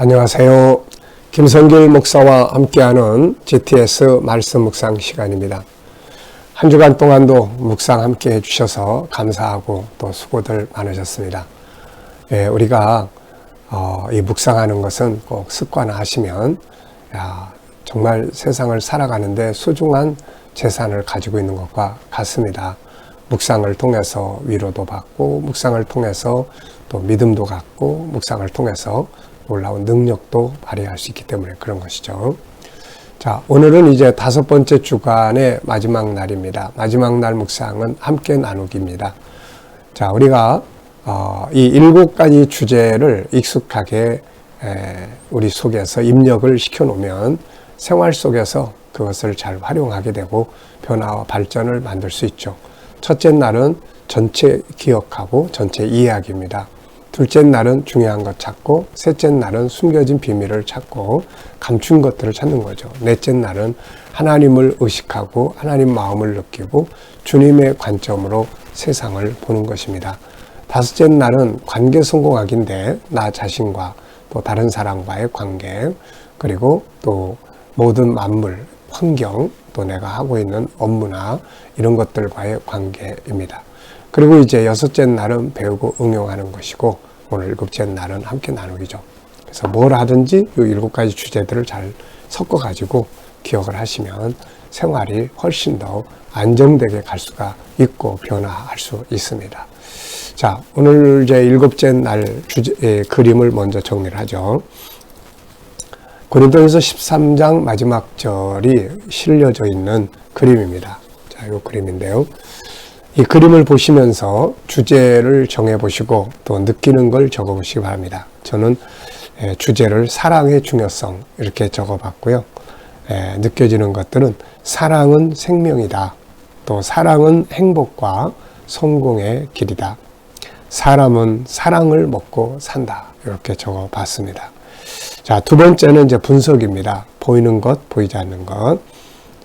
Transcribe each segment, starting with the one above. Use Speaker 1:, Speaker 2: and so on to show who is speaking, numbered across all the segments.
Speaker 1: 안녕하세요. 김성길 목사와 함께하는 GTS 말씀 묵상 시간입니다. 한 주간 동안도 묵상 함께 해주셔서 감사하고 또 수고들 많으셨습니다. 우리가 이 묵상하는 것은 꼭 습관화하시면 정말 세상을 살아가는데 소중한 재산을 가지고 있는 것과 같습니다. 묵상을 통해서 위로도 받고, 묵상을 통해서 또 믿음도 갖고, 묵상을 통해서 놀라운 능력도 발휘할 수 있기 때문에 그런 것이죠. 자, 오늘은 이제 5번째 주간의 마지막 날입니다. 마지막 날 묵상은 함께 나누기입니다. 자, 우리가 이 7가지 주제를 익숙하게 우리 속에서 입력을 시켜놓으면 생활 속에서 그것을 잘 활용하게 되고 변화와 발전을 만들 수 있죠. 첫째 날은 전체 기억하고 전체 이해하기입니다. 둘째 날은 중요한 것 찾고, 셋째 날은 숨겨진 비밀을 찾고 감춘 것들을 찾는 거죠. 넷째 날은 하나님을 의식하고 하나님 마음을 느끼고 주님의 관점으로 세상을 보는 것입니다. 다섯째 날은 관계 성공학인데 나 자신과 또 다른 사람과의 관계, 그리고 또 모든 만물, 환경, 또 내가 하고 있는 업무나 이런 것들과의 관계입니다. 그리고 이제 6째 날은 배우고 응용하는 것이고, 오늘 7째 날은 함께 나누기죠. 그래서 뭘 하든지 이 7가지 주제들을 잘 섞어가지고 기억을 하시면 생활이 훨씬 더 안정되게 갈 수가 있고 변화할 수 있습니다. 자, 오늘 이제 7째 날 그림을 먼저 정리를 하죠. 고린도전서 13장 마지막 절이 실려져 있는 그림입니다. 자, 이 그림인데요. 이 그림을 보시면서 주제를 정해보시고 또 느끼는 걸 적어보시기 바랍니다. 저는 주제를 사랑의 중요성 이렇게 적어봤고요. 느껴지는 것들은 사랑은 생명이다. 또 사랑은 행복과 성공의 길이다. 사람은 사랑을 먹고 산다. 이렇게 적어봤습니다. 자, 두 번째는 이제 분석입니다. 보이는 것, 보이지 않는 것.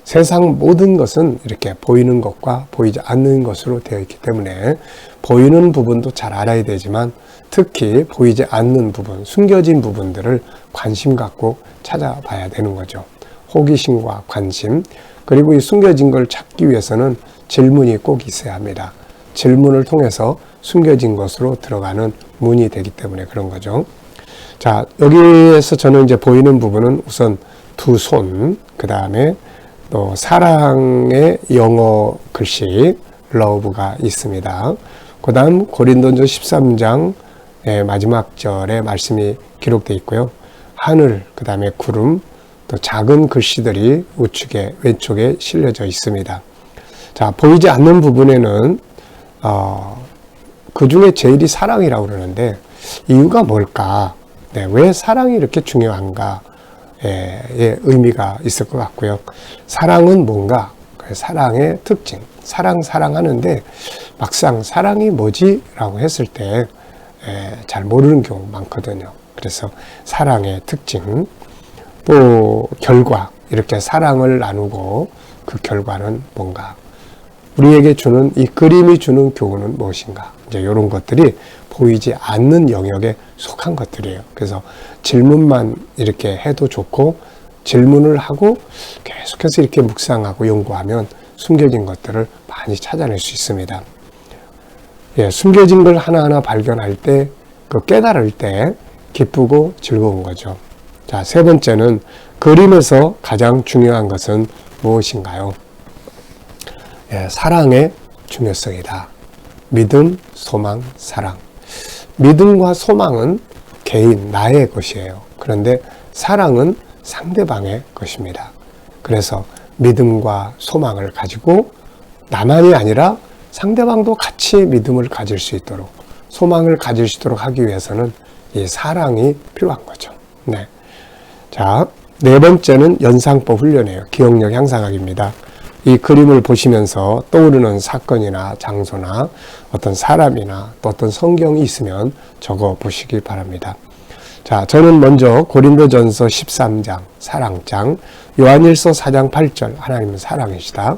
Speaker 1: 세상 모든 것은 이렇게 보이는 것과 보이지 않는 것으로 되어 있기 때문에 보이는 부분도 잘 알아야 되지만 특히 보이지 않는 부분, 숨겨진 부분들을 관심 갖고 찾아봐야 되는 거죠. 호기심과 관심, 그리고 이 숨겨진 걸 찾기 위해서는 질문이 꼭 있어야 합니다. 질문을 통해서 숨겨진 것으로 들어가는 문이 되기 때문에 그런 거죠. 자, 여기에서 저는 이제 보이는 부분은 우선 두 손, 그 다음에 또 사랑의 영어 글씨 love가 있습니다. 그 다음 고린도전서 13장 마지막 절에 말씀이 기록되어 있고요. 하늘, 그 다음에 구름, 또 작은 글씨들이 우측에 왼쪽에 실려져 있습니다. 자, 보이지 않는 부분에는 그 중에 제일이 사랑이라고 그러는데 이유가 뭘까? 왜 사랑이 이렇게 중요한가? 의미가 있을 것 같고요. 사랑은 뭔가? 사랑의 특징. 사랑하는데 막상 사랑이 뭐지? 라고 했을 때 잘 모르는 경우 많거든요. 그래서 사랑의 특징, 또 결과, 이렇게 사랑을 나누고 그 결과는 뭔가? 우리에게 주는 이 그림이 주는 교훈은 무엇인가? 이제 이런 것들이 보이지 않는 영역에 속한 것들이에요. 그래서 질문만 이렇게 해도 좋고 질문을 하고 계속해서 이렇게 묵상하고 연구하면 숨겨진 것들을 많이 찾아낼 수 있습니다. 숨겨진 걸 하나하나 발견할 때, 그 깨달을 때 기쁘고 즐거운 거죠. 자, 세 번째는 그림에서 가장 중요한 것은 무엇인가요? 사랑의 중요성이다. 믿음, 소망, 사랑. 믿음과 소망은 개인, 나의 것이에요. 그런데 사랑은 상대방의 것입니다. 그래서 믿음과 소망을 가지고 나만이 아니라 상대방도 같이 믿음을 가질 수 있도록, 소망을 가질 수 있도록 하기 위해서는 이 사랑이 필요한 거죠. 네. 자, 네 번째는 연상법 훈련이에요. 기억력 향상학입니다. 이 그림을 보시면서 떠오르는 사건이나 장소나 어떤 사람이나 또 어떤 성경이 있으면 적어 보시기 바랍니다. 자, 저는 먼저 고린도전서 13장 사랑장, 요한일서 4장 8절 하나님은 사랑이시다,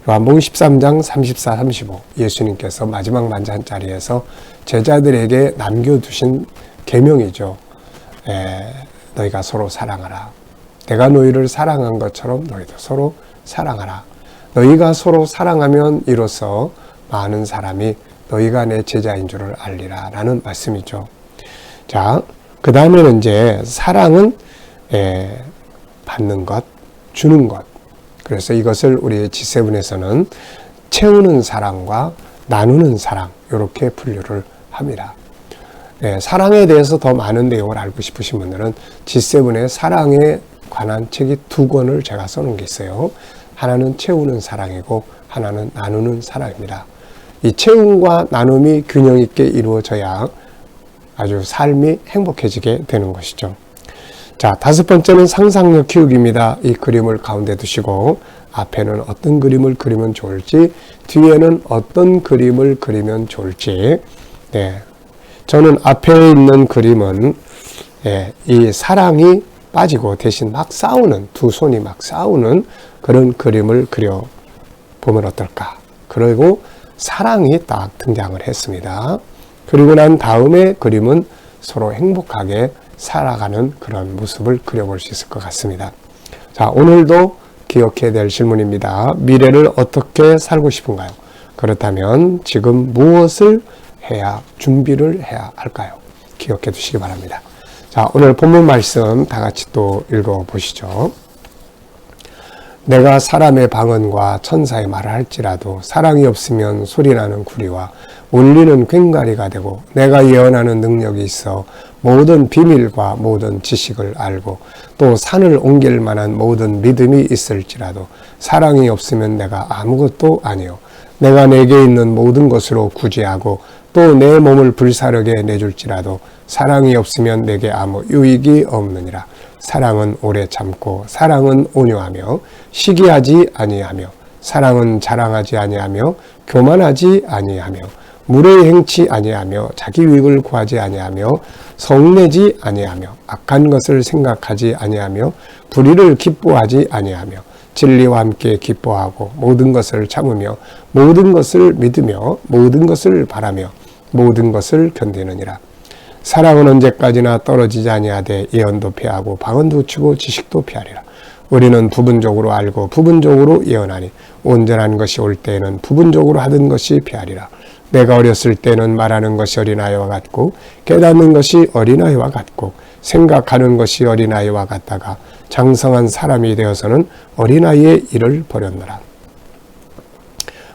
Speaker 1: 요한복음 13장 34, 35 예수님께서 마지막 만찬자리에서 제자들에게 남겨두신 계명이죠. 너희가 서로 사랑하라. 내가 너희를 사랑한 것처럼 너희도 서로 사랑하라. 너희가 서로 사랑하면 이로써 많은 사람이 너희가 내 제자인 줄을 알리라 라는 말씀이죠. 자, 그 다음에는 이제 사랑은 받는 것, 주는 것. 그래서 이것을 우리 G7에서는 채우는 사랑과 나누는 사랑 이렇게 분류를 합니다. 사랑에 대해서 더 많은 내용을 알고 싶으신 분들은 G7의 사랑에 관한 책이 2권을 제가 써놓은 게 있어요. 하나는 채우는 사랑이고 하나는 나누는 사랑입니다. 이 채움과 나눔이 균형 있게 이루어져야 아주 삶이 행복해지게 되는 것이죠. 자, 5번째는 상상력 키우기입니다. 이 그림을 가운데 두시고 앞에는 어떤 그림을 그리면 좋을지, 뒤에는 어떤 그림을 그리면 좋을지. 저는 앞에 있는 그림은 이 사랑이 빠지고 대신 막 싸우는, 두 손이 막 싸우는 그런 그림을 그려보면 어떨까. 그리고 사랑이 딱 등장을 했습니다. 그리고 난 다음에 그림은 서로 행복하게 살아가는 그런 모습을 그려볼 수 있을 것 같습니다. 자, 오늘도 기억해야 될 질문입니다. 미래를 어떻게 살고 싶은가요? 그렇다면 지금 무엇을 해야, 준비를 해야 할까요? 기억해 두시기 바랍니다. 자, 오늘 본문 말씀 다 같이 또 읽어보시죠. 내가 사람의 방언과 천사의 말을 할지라도 사랑이 없으면 소리나는 구리와 울리는 꽹과리가 되고, 내가 예언하는 능력이 있어 모든 비밀과 모든 지식을 알고 또 산을 옮길 만한 모든 믿음이 있을지라도 사랑이 없으면 내가 아무것도 아니요 내가 내게 있는 모든 것으로 구제하고 또 내 몸을 불사르게 내줄지라도 사랑이 없으면 내게 아무 유익이 없느니라. 사랑은 오래 참고 사랑은 온유하며 시기하지 아니하며 사랑은 자랑하지 아니하며 교만하지 아니하며 무례히 행치 아니하며 자기 유익을 구하지 아니하며 성내지 아니하며 악한 것을 생각하지 아니하며 불의를 기뻐하지 아니하며 진리와 함께 기뻐하고 모든 것을 참으며 모든 것을 믿으며 모든 것을 바라며 모든 것을 견디느니라. 사랑은 언제까지나 떨어지지 아니하되 예언도 피하고 방언도 치고 지식도 피하리라. 우리는 부분적으로 알고 부분적으로 예언하니 온전한 것이 올 때에는 부분적으로 하던 것이 피하리라. 내가 어렸을 때는 말하는 것이 어린아이와 같고 깨닫는 것이 어린아이와 같고 생각하는 것이 어린아이와 같다가 장성한 사람이 되어서는 어린아이의 일을 버렸노라.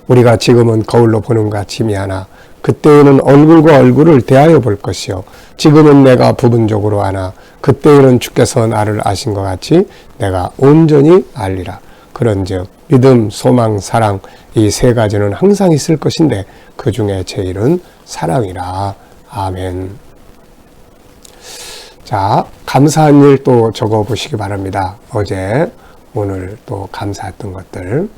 Speaker 1: 우리가 지금은 거울로 보는 것 같이 미하나 그때에는 얼굴과 얼굴을 대하여 볼 것이요 지금은 내가 부분적으로 아나 그때에는 주께서 나를 아신 것 같이 내가 온전히 알리라. 그런즉 믿음, 소망, 사랑 이 세 가지는 항상 있을 것인데 그 중에 제일은 사랑이라. 아멘. 자, 감사한 일 또 적어보시기 바랍니다. 어제, 오늘 또 감사했던 것들.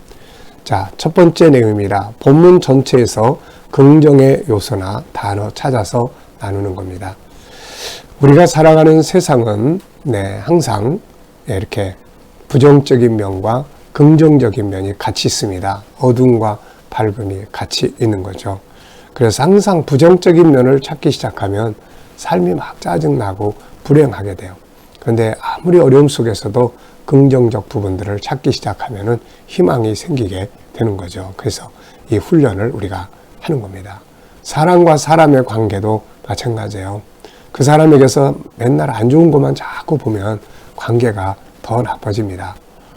Speaker 1: 자, 첫 번째 내용입니다. 본문 전체에서 긍정의 요소나 단어 찾아서 나누는 겁니다. 우리가 살아가는 세상은 항상 이렇게 부정적인 면과 긍정적인 면이 같이 있습니다. 어둠과 밝음이 같이 있는 거죠. 그래서 항상 부정적인 면을 찾기 시작하면 삶이 막 짜증나고 불행하게 돼요. 그런데 아무리 어려움 속에서도 긍정적 부분들을 찾기 시작하면 희망이 생기게 되는 거죠. 그래서 이 훈련을 우리가 하는 겁니다. 사람과 사람의 관계도 마찬가지예요. 그 사람에게서 맨날 안 좋은 것만 자꾸 보면 관계가 더 나빠집니다.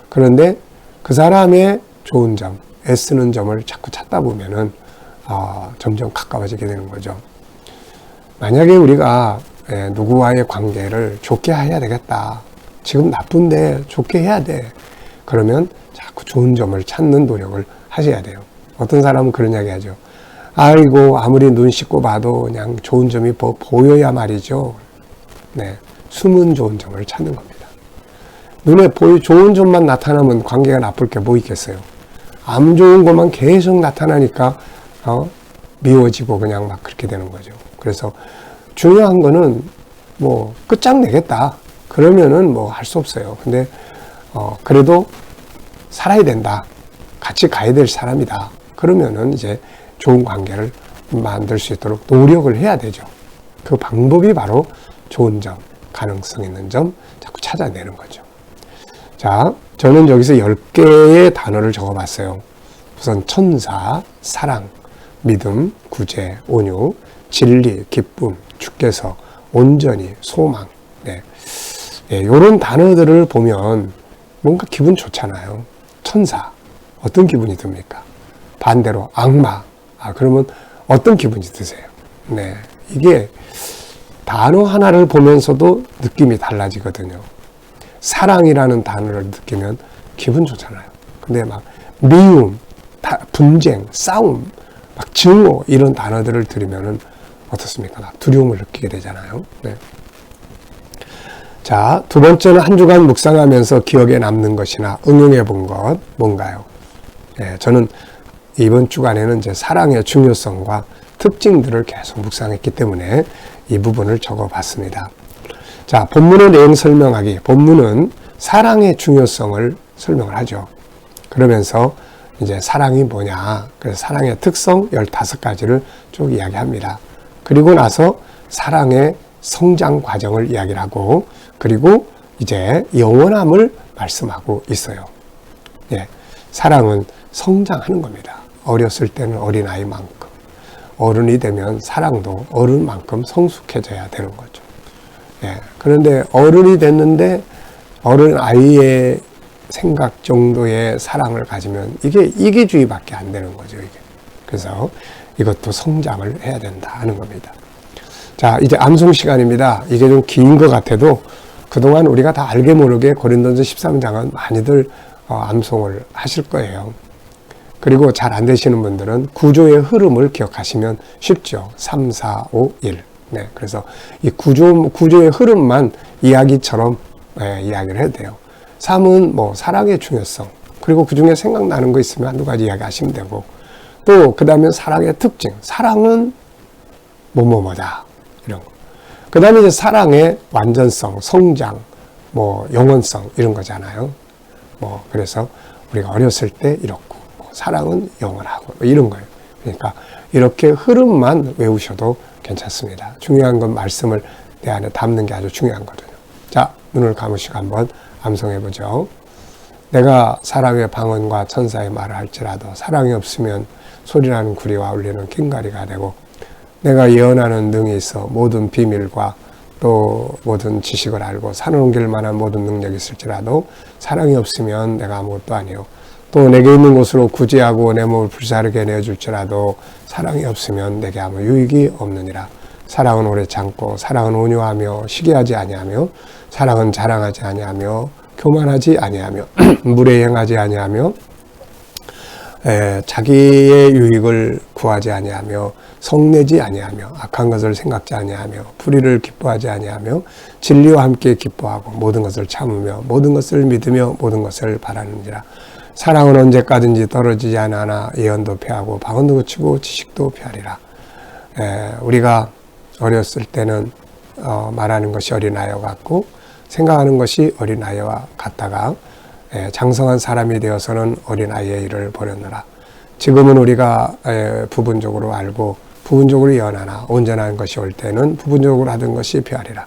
Speaker 1: 그런데 그 사람의 좋은 점, 애쓰는 점을 자꾸 찾다 보면은 점점 가까워지게 되는 거죠. 만약에 우리가 누구와의 관계를 좋게 해야 되겠다. 지금 나쁜데 좋게 해야 돼. 그러면 자꾸 좋은 점을 찾는 노력을 하셔야 돼요. 어떤 사람은 그런 이야기 하죠. 아이고 아무리 눈 씻고 봐도 그냥 좋은 점이 보여야 말이죠. 숨은 좋은 점을 찾는 겁니다. 눈에 좋은 점만 나타나면 관계가 나쁠 게 뭐 있겠어요. 안 좋은 것만 계속 나타나니까 미워지고 그냥 막 그렇게 되는 거죠. 그래서 중요한 거는 뭐 끝장내겠다. 그러면은 뭐 할 수 없어요. 근데 그래도 살아야 된다. 같이 가야 될 사람이다. 그러면은 이제 좋은 관계를 만들 수 있도록 노력을 해야 되죠. 그 방법이 바로 좋은 점, 가능성 있는 점 자꾸 찾아내는 거죠. 자, 저는 여기서 10개의 단어를 적어봤어요. 우선 천사, 사랑, 믿음, 구제, 온유, 진리, 기쁨, 주께서, 온전히, 소망. 네. 이런 단어들을 보면 뭔가 기분 좋잖아요. 천사, 어떤 기분이 듭니까? 반대로 악마, 그러면 어떤 기분이 드세요? 네. 이게 단어 하나를 보면서도 느낌이 달라지거든요. 사랑이라는 단어를 느끼면 기분 좋잖아요. 근데 막 미움, 분쟁, 싸움, 막 증오 이런 단어들을 들으면은 어떻습니까? 막 두려움을 느끼게 되잖아요. 네. 자, 두 번째는 한 주간 묵상하면서 기억에 남는 것이나 응용해 본 것 뭔가요? 네, 저는 이번 주간에는 이제 사랑의 중요성과 특징들을 계속 묵상했기 때문에 이 부분을 적어봤습니다. 자, 본문의 내용 설명하기. 본문은 사랑의 중요성을 설명을 하죠. 그러면서 이제 사랑이 뭐냐, 그래서 사랑의 특성 15가지를 쭉 이야기합니다. 그리고 나서 사랑의 성장 과정을 이야기를 하고, 그리고 이제 영원함을 말씀하고 있어요. 예, 사랑은 성장하는 겁니다. 어렸을 때는 어린아이만큼, 어른이 되면 사랑도 어른만큼 성숙해져야 되는 거죠. 예, 그런데 어른이 됐는데 어른아이의 생각 정도의 사랑을 가지면 이게 이기주의밖에 안 되는 거죠, 이게. 그래서 이것도 성장을 해야 된다 하는 겁니다. 자, 이제 암송 시간입니다. 이게 좀 긴 것 같아도 그동안 우리가 다 알게 모르게 고린도전서 13장은 많이들 암송을 하실 거예요. 그리고 잘 안 되시는 분들은 구조의 흐름을 기억하시면 쉽죠. 3, 4, 5, 1. 네, 그래서 이 구조의 흐름만 이야기처럼 이야기를 해도 돼요. 3은 뭐 사랑의 중요성, 그리고 그 중에 생각나는 거 있으면 한두 가지 이야기 하시면 되고, 또 그 다음에 사랑의 특징, 사랑은 뭐뭐뭐다 이런 거. 그 다음에 이제 사랑의 완전성, 성장, 뭐 영원성 이런 거잖아요. 뭐 그래서 우리가 어렸을 때 이렇고, 사랑은 영원하고 이런 거예요. 그러니까 이렇게 흐름만 외우셔도 괜찮습니다. 중요한 건 말씀을 내 안에 담는 게 아주 중요한 거거든요. 자, 눈을 감으시고 한번 암송해 보죠. 내가 사랑의 방언과 천사의 말을 할지라도 사랑이 없으면 소리나는 구리와 울리는 킹가리가 되고, 내가 예언하는 능이 있어 모든 비밀과 또 모든 지식을 알고 산을 옮길 만한 모든 능력이 있을지라도 사랑이 없으면 내가 아무것도 아니요. 또 내게 있는 곳으로 구제하고 내 몸을 불사르게 내어줄지라도 사랑이 없으면 내게 아무 유익이 없느니라. 사랑은 오래 참고 사랑은 온유하며 시기하지 아니하며 사랑은 자랑하지 아니하며 교만하지 아니하며 물에 행하지 아니하며 자기의 유익을 구하지 아니하며 성내지 아니하며 악한 것을 생각지 아니하며 불의를 기뻐하지 아니하며 진리와 함께 기뻐하고 모든 것을 참으며 모든 것을 믿으며 모든 것을 바라는지라. 사랑은 언제까지든지 떨어지지 않으나 예언도 패하고 방언도 그치고 지식도 패하리라. 우리가 어렸을 때는 말하는 것이 어린아이와 같고 생각하는 것이 어린아이와 같다가 장성한 사람이 되어서는 어린아이의 일을 버렸느라. 지금은 우리가 부분적으로 알고 부분적으로 예언하나 온전한 것이 올 때는 부분적으로 하던 것이 패하리라.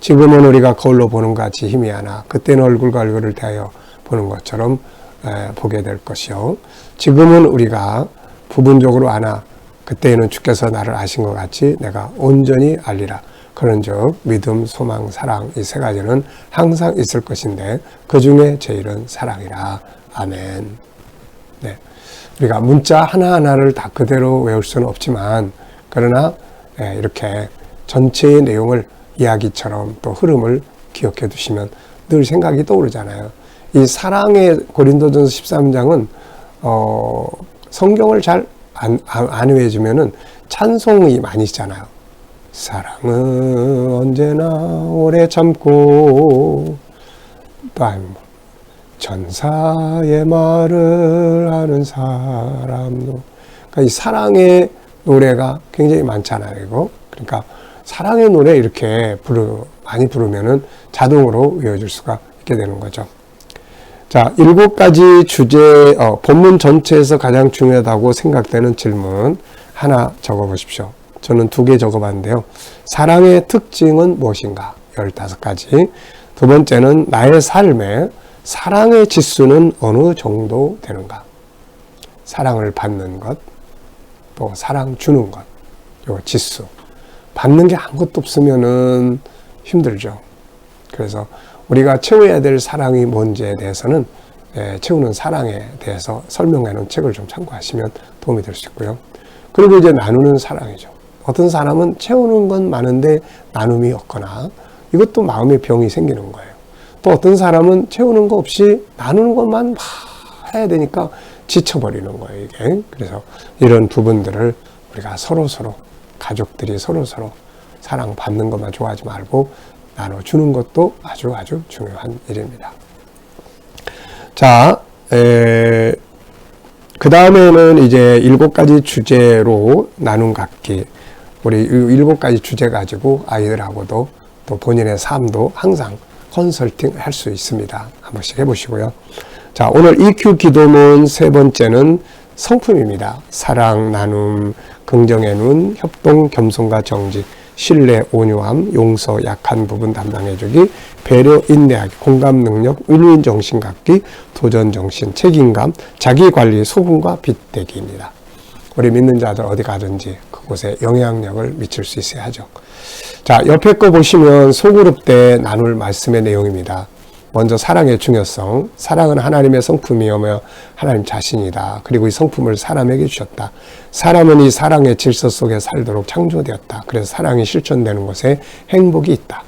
Speaker 1: 지금은 우리가 거울로 보는 것 같이 희미하나 그때는 얼굴과 얼굴을 대하여 보는 것처럼 보게 될 것이요. 지금은 우리가 부분적으로 아나 그때에는 주께서 나를 아신 것 같이 내가 온전히 알리라. 그런즉 믿음, 소망, 사랑 이 세 가지는 항상 있을 것인데 그 중에 제일은 사랑이라. 아멘. 네, 우리가 문자 하나하나를 다 그대로 외울 수는 없지만 그러나 이렇게 전체의 내용을 이야기처럼 또 흐름을 기억해 두시면 늘 생각이 떠오르잖아요. 이 사랑의 고린도전서 13장은 성경을 잘 안 외워주면은 찬송이 많이 있잖아요. 사랑은 언제나 오래 참고 또 천사의 말을 하는 사람도, 그러니까 이 사랑의 노래가 굉장히 많잖아요. 이거 그러니까 사랑의 노래 이렇게 많이 부르면은 자동으로 외워줄 수가 있게 되는 거죠. 자, 7가지 주제, 본문 전체에서 가장 중요하다고 생각되는 질문 하나 적어 보십시오. 저는 2개 적어 봤는데요. 사랑의 특징은 무엇인가? 15가지. 두 번째는 나의 삶에 사랑의 지수는 어느 정도 되는가. 사랑을 받는 것, 또 사랑 주는 것, 요 지수. 받는 게 아무것도 없으면은 힘들죠. 그래서 우리가 채워야 될 사랑이 뭔지에 대해서는 채우는 사랑에 대해서 설명해 놓은 책을 좀 참고하시면 도움이 될 수 있고요. 그리고 이제 나누는 사랑이죠. 어떤 사람은 채우는 건 많은데 나눔이 없거나 이것도 마음의 병이 생기는 거예요. 또 어떤 사람은 채우는 거 없이 나누는 것만 막 해야 되니까 지쳐버리는 거예요, 이게. 그래서 이런 부분들을 우리가 서로서로, 가족들이 서로서로 사랑받는 것만 좋아하지 말고 나눠주는 것도 아주 중요한 일입니다. 자, 그 다음에는 이제 7가지 주제로 나눔 갖기. 우리 7가지 주제 가지고 아이들하고도 또 본인의 삶도 항상 컨설팅 할 수 있습니다. 한 번씩 해보시고요. 자, 오늘 EQ 기도문 세 번째는 성품입니다. 사랑, 나눔, 긍정의 눈, 협동, 겸손과 정직, 신뢰, 온유함, 용서, 약한 부분 담당해주기, 배려, 인내하기, 공감 능력, 윈윈 정신 갖기, 도전 정신, 책임감, 자기관리, 소금과 빗대기입니다. 우리 믿는 자들 어디 가든지 그곳에 영향력을 미칠 수 있어야 하죠. 자, 옆에 거 보시면 소그룹 때 나눌 말씀의 내용입니다. 먼저 사랑의 중요성. 사랑은 하나님의 성품이며 하나님 자신이다. 그리고 이 성품을 사람에게 주셨다. 사람은 이 사랑의 질서 속에 살도록 창조되었다. 그래서 사랑이 실천되는 곳에 행복이 있다.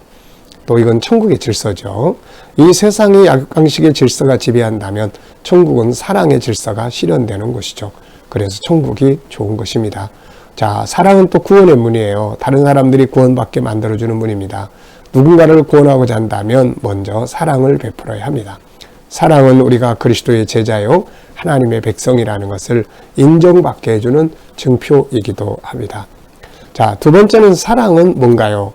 Speaker 1: 또 이건 천국의 질서죠. 이 세상의 약간식의 질서가 지배한다면 천국은 사랑의 질서가 실현되는 곳이죠. 그래서 천국이 좋은 것입니다. 자, 사랑은 또 구원의 문이에요. 다른 사람들이 구원받게 만들어주는 문입니다. 누군가를 구원하고자 한다면 먼저 사랑을 베풀어야 합니다. 사랑은 우리가 그리스도의 제자요 하나님의 백성이라는 것을 인정받게 해주는 증표이기도 합니다. 자, 두 번째는 사랑은 뭔가요?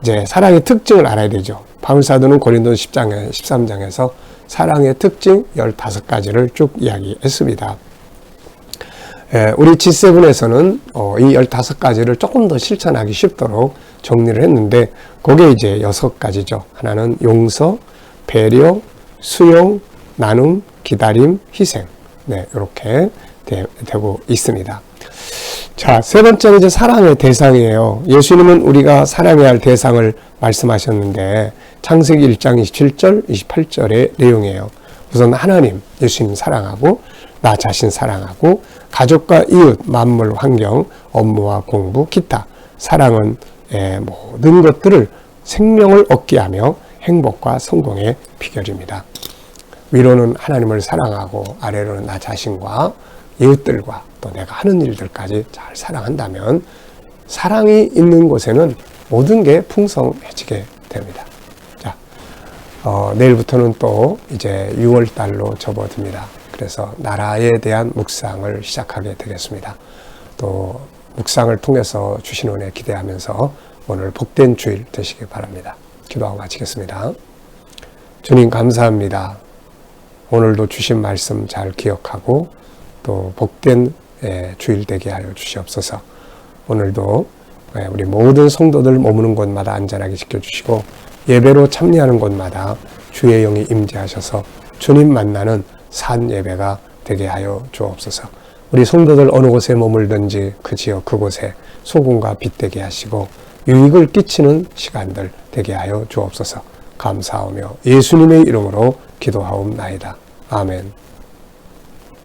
Speaker 1: 이제 사랑의 특징을 알아야 되죠. 바울사도는 고린도서 13장에서 사랑의 특징 15가지를 쭉 이야기했습니다. 우리 G7에서는 이 15가지를 조금 더 실천하기 쉽도록 정리를 했는데 그게 이제 6가지죠. 하나는 용서, 배려, 수용, 나눔, 기다림, 희생. 네, 이렇게 되고 있습니다. 자, 세 번째는 이제 사랑의 대상이에요. 예수님은 우리가 사랑해야 할 대상을 말씀하셨는데 창세기 1장 27절, 28절의 내용이에요. 우선 하나님, 예수님 사랑하고 나 자신 사랑하고 가족과 이웃, 만물, 환경, 업무와 공부, 기타. 사랑은 모든 것들을 생명을 얻게 하며 행복과 성공의 비결입니다. 위로는 하나님을 사랑하고 아래로는 나 자신과 이웃들과 또 내가 하는 일들까지 잘 사랑한다면 사랑이 있는 곳에는 모든 게 풍성해지게 됩니다. 자, 내일부터는 또 이제 6월 달로 접어듭니다. 그래서 나라에 대한 묵상을 시작하게 되겠습니다. 또 묵상을 통해서 주신 은혜 기대하면서 오늘 복된 주일 되시길 바랍니다. 기도하고 마치겠습니다. 주님 감사합니다. 오늘도 주신 말씀 잘 기억하고 또 복된 주일 되게 하여 주시옵소서. 오늘도 우리 모든 성도들 머무는 곳마다 안전하게 지켜주시고 예배로 참여하는 곳마다 주의 영이 임재하셔서 주님 만나는 산 예배가 되게 하여 주옵소서. 우리 성도들 어느 곳에 머물든지 그 지역 그곳에 소금과 빛 되게 하시고 유익을 끼치는 시간들 되게 하여 주옵소서. 감사하며 예수님의 이름으로 기도하옵나이다. 아멘.